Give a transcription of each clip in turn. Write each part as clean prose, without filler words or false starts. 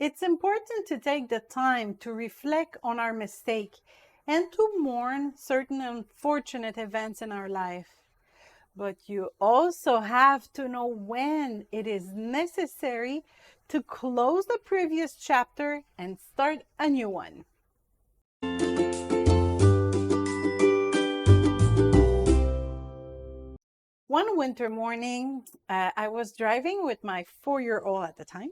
It's important to take the time to reflect on our mistake and to mourn certain unfortunate events in our life. But you also have to know when it is necessary to close the previous chapter and start a new one. One winter morning, I was driving with my 4-year-old at the time,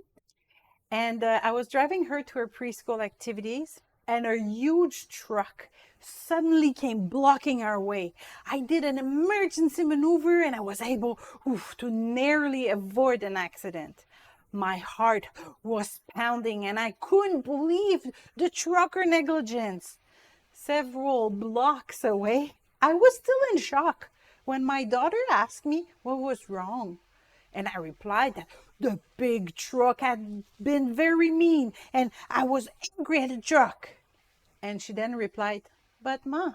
and I was driving her to her preschool activities, and a huge truck suddenly came blocking our way. I did an emergency maneuver and I was able to narrowly avoid an accident. My heart was pounding and I couldn't believe the trucker negligence. Several blocks away, I was still in shock when my daughter asked me what was wrong. And I replied that the big truck had been very mean and I was angry at the truck. And she then replied, "But Ma,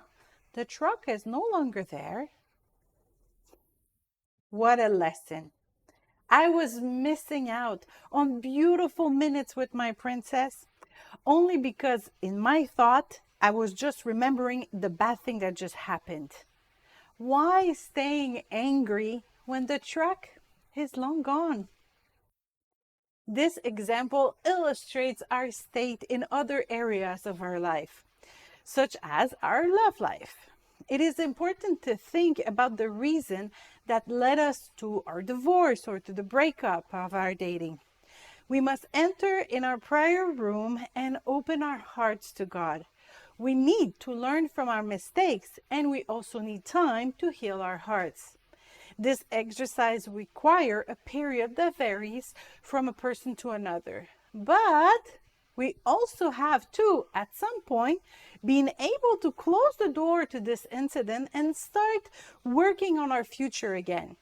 the truck is no longer there." What a lesson. I was missing out on beautiful minutes with my princess only because in my thought, I was just remembering the bad thing that just happened. Why staying angry when the truck is long gone? This example illustrates our state in other areas of our life, such as our love life. It is important to think about the reason that led us to our divorce or to the breakup of our dating. We must enter in our prayer room and open our hearts to God. We need to learn from our mistakes, and we also need time to heal our hearts. This exercise requires a period that varies from a person to another. But we also have to, at some point, being able to close the door to this incident and start working on our future again.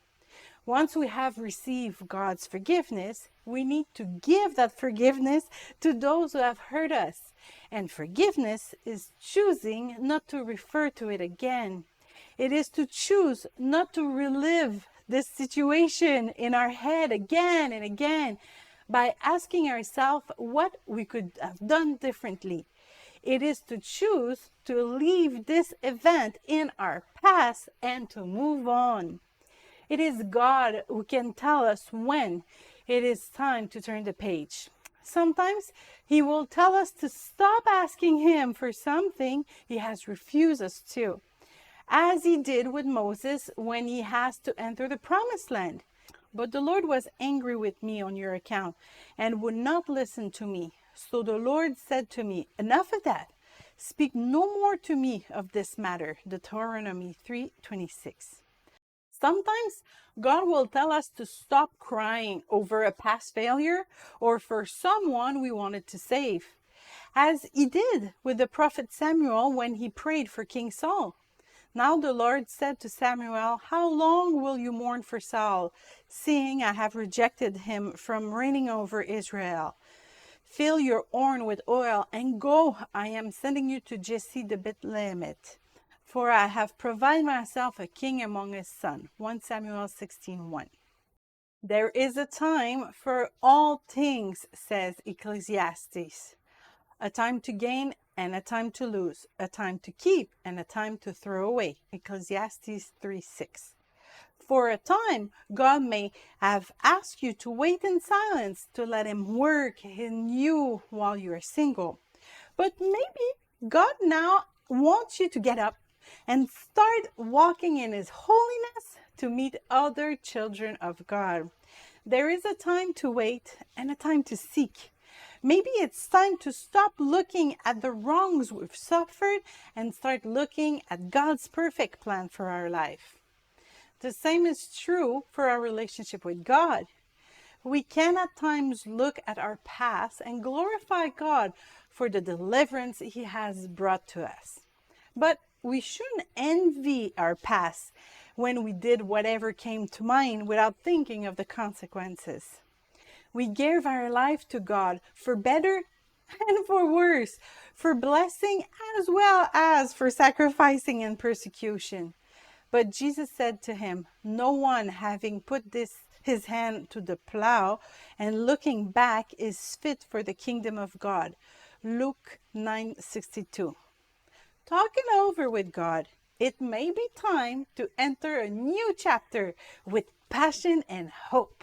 Once we have received God's forgiveness, we need to give that forgiveness to those who have hurt us. And forgiveness is choosing not to refer to it again. It is to choose not to relive this situation in our head again and again by asking ourselves what we could have done differently. It is to choose to leave this event in our past and to move on. It is God who can tell us when it is time to turn the page. Sometimes He will tell us to stop asking Him for something He has refused us to, as He did with Moses when he has to enter the promised land. But the Lord was angry with me on your account and would not listen to me. So the Lord said to me, "Enough of that. Speak no more to me of this matter." Deuteronomy 3:26. Sometimes God will tell us to stop crying over a past failure or for someone we wanted to save, as He did with the prophet Samuel when he prayed for King Saul. Now the Lord said to Samuel, "How long will you mourn for Saul, seeing I have rejected him from reigning over Israel? Fill your horn with oil and go. I am sending you to Jesse the Bethlehemite. For I have provided myself a king among his sons." 1 Samuel 16:1. There is a time for all things, says Ecclesiastes. A time to gain and a time to lose, a time to keep and a time to throw away. Ecclesiastes 3:6. For a time, God may have asked you to wait in silence to let Him work in you while you are single. But maybe God now wants you to get up and start walking in His holiness to meet other children of God. There is a time to wait and a time to seek. Maybe it's time to stop looking at the wrongs we've suffered and start looking at God's perfect plan for our life. The same is true for our relationship with God. We can at times look at our past and glorify God for the deliverance He has brought to us. But we shouldn't envy our past when we did whatever came to mind without thinking of the consequences. We give our life to God for better and for worse, for blessing as well as for sacrificing and persecution. But Jesus said to him, "No one having put his hand to the plow, and looking back is fit for the kingdom of God. Luke 9:62. Talking over with God, it may be time to enter a new chapter with passion and hope.